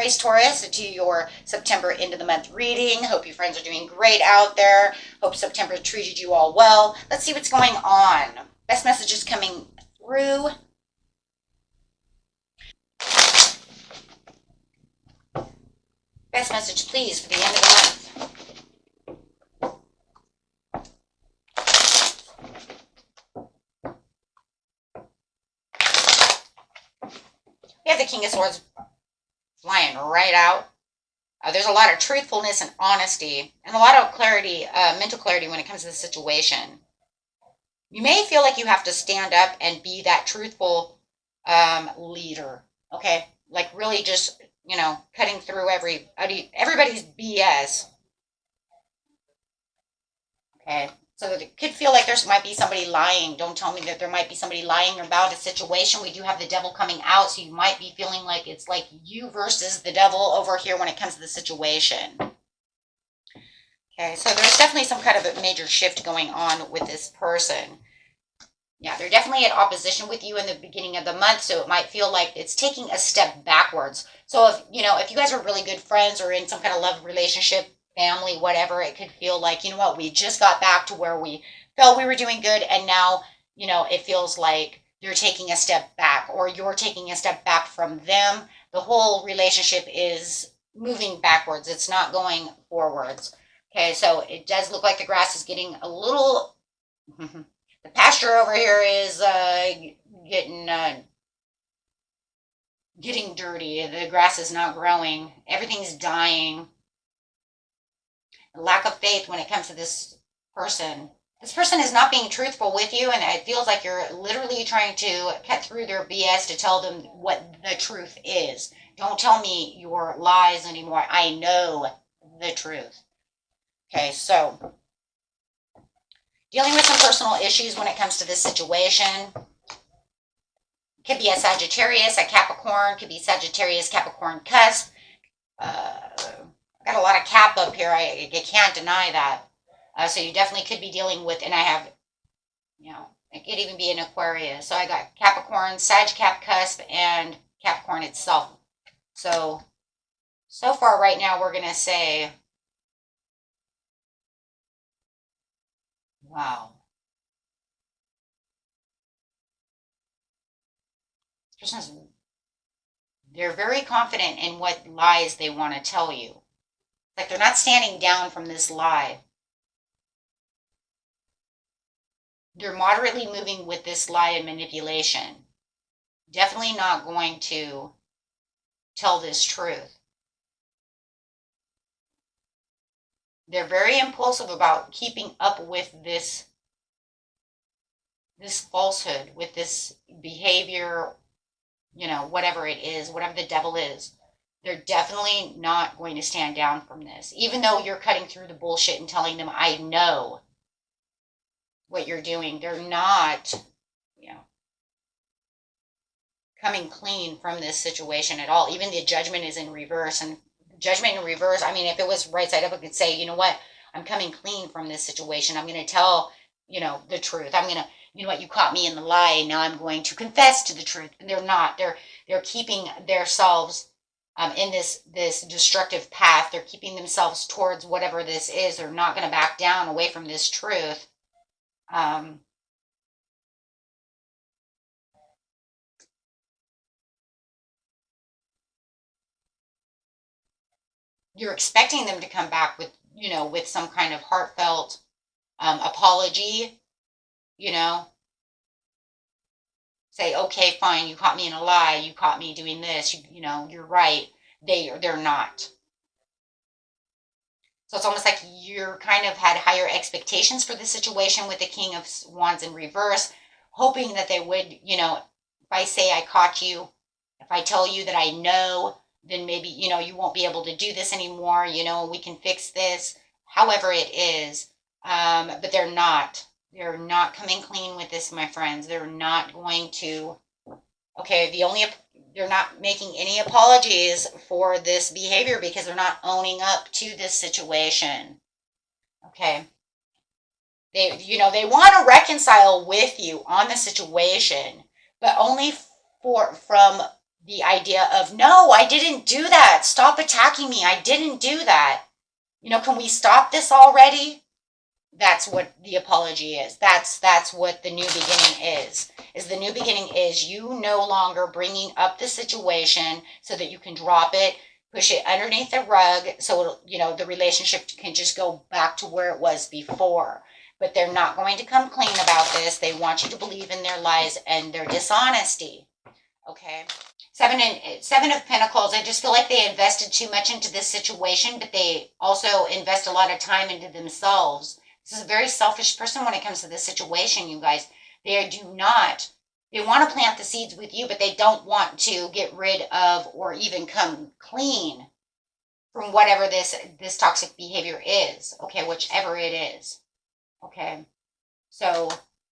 Aries, Taurus, to your September end of the month reading. Hope you friends are doing great out there. Hope September treated you all well. Let's see what's going on. Best messages coming through. Best message, please, for the end of the month. We have the King of Swords flying right out. There's a lot of truthfulness and honesty and a lot of clarity, mental clarity when it comes to the situation. You may feel like you have to stand up and be that truthful leader, okay? Like really just, cutting through everybody's BS. Okay, so it could feel like there might be somebody lying. Don't tell me that there might be somebody lying about a situation. We do have the devil coming out, so you might be feeling like it's like you versus the devil over here when it comes to the situation. Okay, so there's definitely some kind of a major shift going on with this person. Yeah, they're definitely at opposition with you in the beginning of the month, so it might feel like it's taking a step backwards. So if you guys are really good friends or in some kind of love relationship, family, whatever, it could feel like, we just got back to where we felt we were doing good, and now, it feels like they're taking a step back, or you're taking a step back from them. The whole relationship is moving backwards. It's not going forwards. Okay, so it does look like the grass is getting a little... The pasture over here is getting dirty. The grass is not growing. Everything's dying. Lack of faith when it comes to this person. This person is not being truthful with you, and it feels like you're literally trying to cut through their BS to tell them what the truth is. Don't tell me your lies anymore. I know the truth. Okay, so... dealing with some personal issues when it comes to this situation. Could be a Sagittarius, a Capricorn. Could be Sagittarius, Capricorn, Cusp. I've got a lot of Cap up here. I can't deny that. So you definitely could be dealing with, and I have, it could even be an Aquarius. So I got Capricorn, Sag, Cap, Cusp, and Capricorn itself. So far right now we're going to say... wow. They're very confident in what lies they want to tell you. Like they're not standing down from this lie. They're moderately moving with this lie and manipulation. Definitely not going to tell this truth. They're very impulsive about keeping up with this falsehood, with this behavior, whatever it is, whatever the devil is. They're definitely not going to stand down from this. Even though you're cutting through the bullshit and telling them, I know what you're doing, they're not, coming clean from this situation at all. Even the judgment is in reverse, and judgment in reverse, I mean, if it was right side up, I could say, you know what, I'm coming clean from this situation. I'm going to tell, the truth. I'm going to, you know what, you caught me in the lie. Now I'm going to confess to the truth. And they're not. They're keeping themselves in this destructive path. They're keeping themselves towards whatever this is. They're not going to back down away from this truth. You're expecting them to come back with, with some kind of heartfelt apology, say, okay, fine, you caught me in a lie, you caught me doing this, you're right. They're not. So it's almost like you're kind of had higher expectations for the situation with the King of Wands in reverse, hoping that they would, if I say I caught you, if I tell you that I know, then maybe, you won't be able to do this anymore, we can fix this, however it is. But they're not. They're not coming clean with this, my friends. They're not going to, they're not making any apologies for this behavior because they're not owning up to this situation. Okay. They want to reconcile with you on the situation, but only from the idea of, no, I didn't do that. Stop attacking me. I didn't do that. You know, can we stop this already? That's what the apology is. That's what the new beginning is. Is the new beginning is you no longer bringing up the situation so that you can drop it, push it underneath the rug, so you know the relationship can just go back to where it was before. But they're not going to come clean about this. They want you to believe in their lies and their dishonesty. Okay. Seven of Pentacles. I just feel like they invested too much into this situation, but they also invest a lot of time into themselves. This is a very selfish person when it comes to this situation, you guys. They do not. They want to plant the seeds with you, but they don't want to get rid of or even come clean from whatever this toxic behavior is. Okay, whichever it is. Okay, so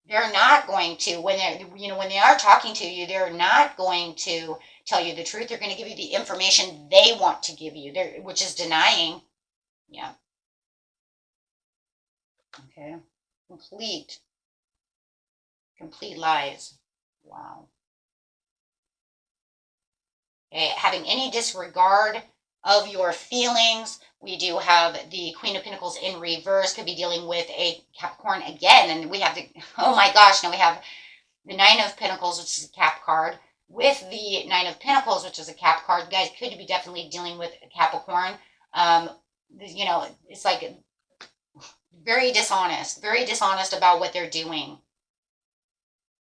they're not going to, when they are talking to you, they're not going to tell you the truth. They're going to give you the information they want to give you, which is denying. Yeah. Okay. Complete lies. Wow. Okay. Having any disregard of your feelings. We do have the Queen of Pentacles in reverse, could be dealing with a Capricorn again. And we have oh my gosh, now we have the Nine of Pentacles, which is a Cap card, with the Nine of Pentacles, which is a Cap card. You guys could be definitely dealing with a Capricorn. You know, it's like very dishonest about what they're doing.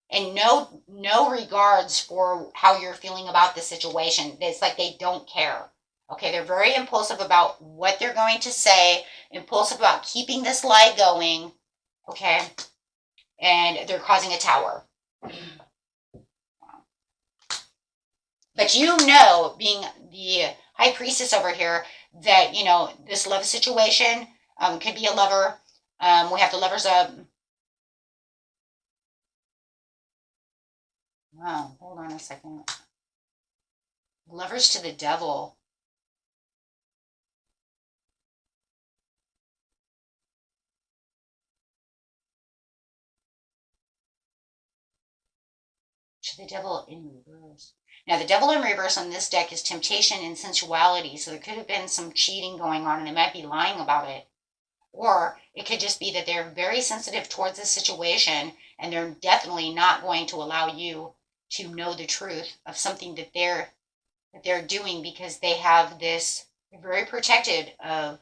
And no regards for how you're feeling about the situation. It's like they don't care. Okay, they're very impulsive about what they're going to say, impulsive about keeping this lie going. Okay, and they're causing a tower. But you know, being the High Priestess over here, that, you know, this love situation could be a lover. We have the Lovers up. Wow, hold on a second. Lovers to the Devil. To the Devil in reverse. Now, the Devil in reverse on this deck is temptation and sensuality. So there could have been some cheating going on, and they might be lying about it. Or it could just be that they're very sensitive towards this situation, and they're definitely not going to allow you to know the truth of something that they're doing, because they have this, they're very protected of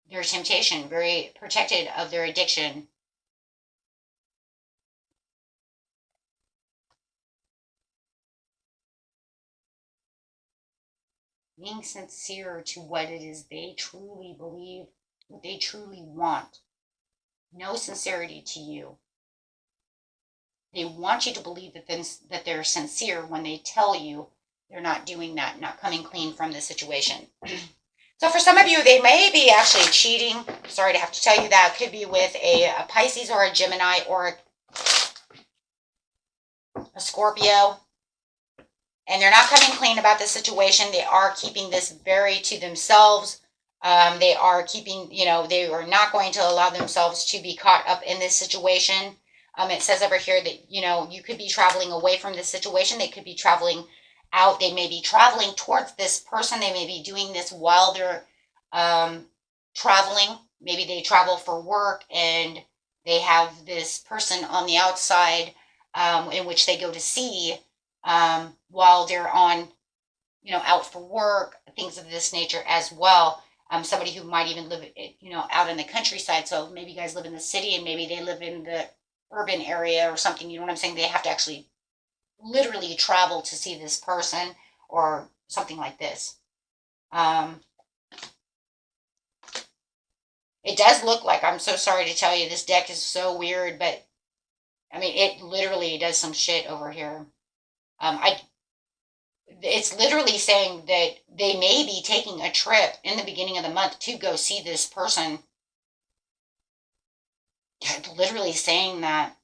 their temptation, very protected of their addiction. Being sincere to what it is they truly believe, what they truly want. No sincerity to you. They want you to believe that they're sincere when they tell you they're not doing that, not coming clean from the situation. So for some of you, they may be actually cheating. Sorry to have to tell you that. Could be with a Pisces or a Gemini or a Scorpio. And they're not coming clean about the situation. They are keeping this very to themselves. They are keeping, you know, they are not going to allow themselves to be caught up in this situation. It says over here that, you know, you could be traveling away from this situation. They could be traveling out. They may be traveling towards this person. They may be doing this while they're traveling. Maybe they travel for work and they have this person on the outside in which they go to see while they're on, you know, out for work, things of this nature as well. Somebody who might even live, you know, out in the countryside. So maybe you guys live in the city and maybe they live in the urban area or something. You know what I'm saying? They have to actually literally travel to see this person or something like this. It does look like, I'm so sorry to tell you, this deck is so weird, but I mean, it literally does some shit over here. It's literally saying that they may be taking a trip in the beginning of the month to go see this person. It's literally saying that.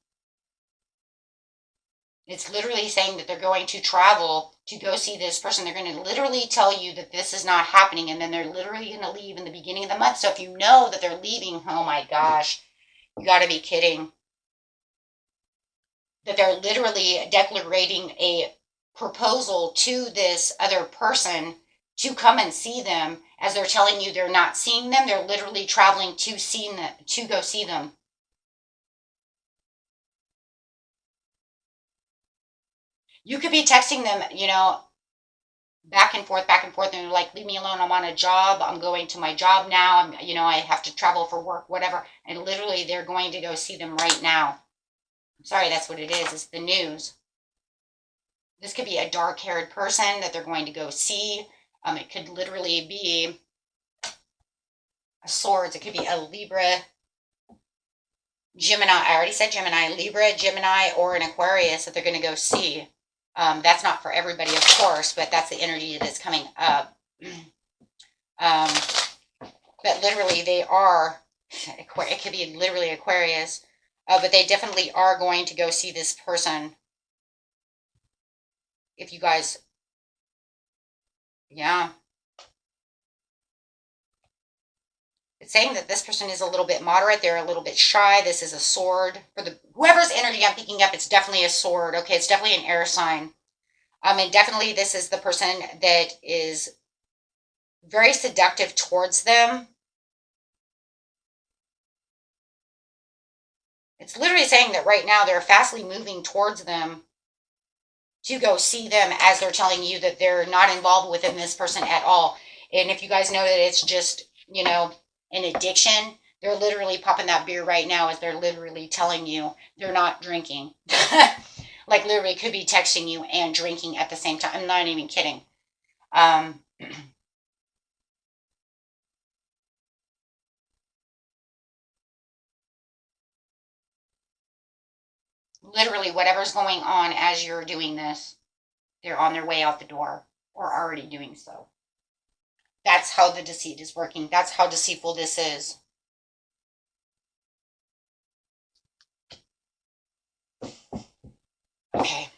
It's literally saying that they're going to travel to go see this person. They're going to literally tell you that this is not happening, and then they're literally going to leave in the beginning of the month. So if you know that they're leaving, oh my gosh, you got to be kidding. That they're literally declaring a proposal to this other person to come and see them. As they're telling you they're not seeing them, they're literally traveling to see them, to go see them. You could be texting them, you know, back and forth, and they're like, leave me alone, I'm on a job, I'm going to my job now, I'm, you know, I have to travel for work, whatever. And literally they're going to go see them right now. I'm sorry, that's what it is. It's the news. This could be a dark-haired person that they're going to go see. It could literally be a swords. It could be a Libra, Gemini. I already said Gemini. Libra, Gemini, or an Aquarius that they're going to go see. That's not for everybody, of course, but that's the energy that's coming up. But literally they are, it could be literally Aquarius, but they definitely are going to go see this person. If you guys, yeah. It's saying that this person is a little bit moderate. They're a little bit shy. This is a sword. For the whoever's energy I'm picking up, it's definitely a sword. Okay, it's definitely an air sign. And definitely this is the person that is very seductive towards them. It's literally saying that right now they're fastly moving towards them to go see them, as they're telling you that they're not involved within this person at all. And if you guys know that it's just, you know, an addiction, they're literally popping that beer right now as they're literally telling you they're not drinking. Like literally could be texting you and drinking at the same time. I'm not even kidding. Literally whatever's going on as you're doing this, they're on their way out the door or already doing so. That's how the deceit is working. That's how deceitful this is. Okay.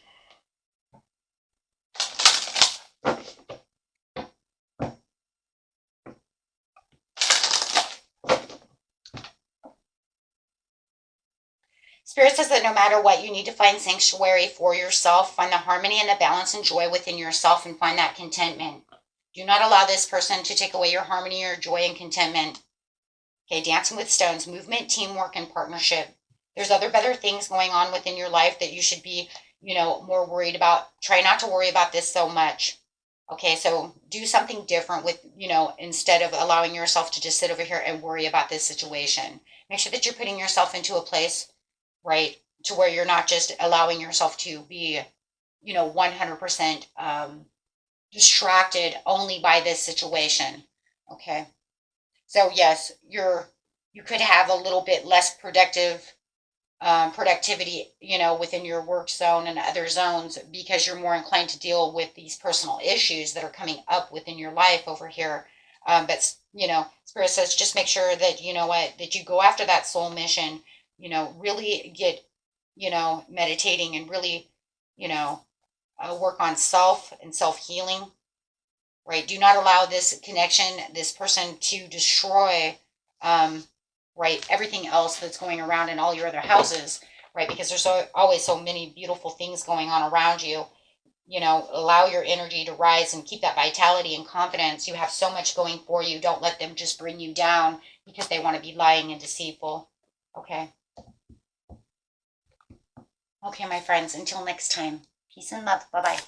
Spirit says that no matter what, you need to find sanctuary for yourself, find the harmony and the balance and joy within yourself, and find that contentment. Do not allow this person to take away your harmony, your joy, and contentment. Okay, dancing with stones, movement, teamwork, and partnership. There's other better things going on within your life that you should be, you know, more worried about. Try not to worry about this so much. Okay, so do something different with, you know, instead of allowing yourself to just sit over here and worry about this situation. Make sure that you're putting yourself into a place, right, to where you're not just allowing yourself to be, you know, 100% distracted only by this situation. Okay. So yes, you could have a little bit less productivity, you know, within your work zone and other zones because you're more inclined to deal with these personal issues that are coming up within your life over here. But you know, Spirit says just make sure that you know what that you go after that soul mission. You know, really get, you know, meditating and really, you know, work on self and self healing. Right? Do not allow this connection, this person to destroy, right, everything else that's going around in all your other houses, right? Because there's always so many beautiful things going on around you. You know, allow your energy to rise and keep that vitality and confidence. You have so much going for you. Don't let them just bring you down because they want to be lying and deceitful. Okay. Okay, my friends, until next time. Peace and love. Bye-bye.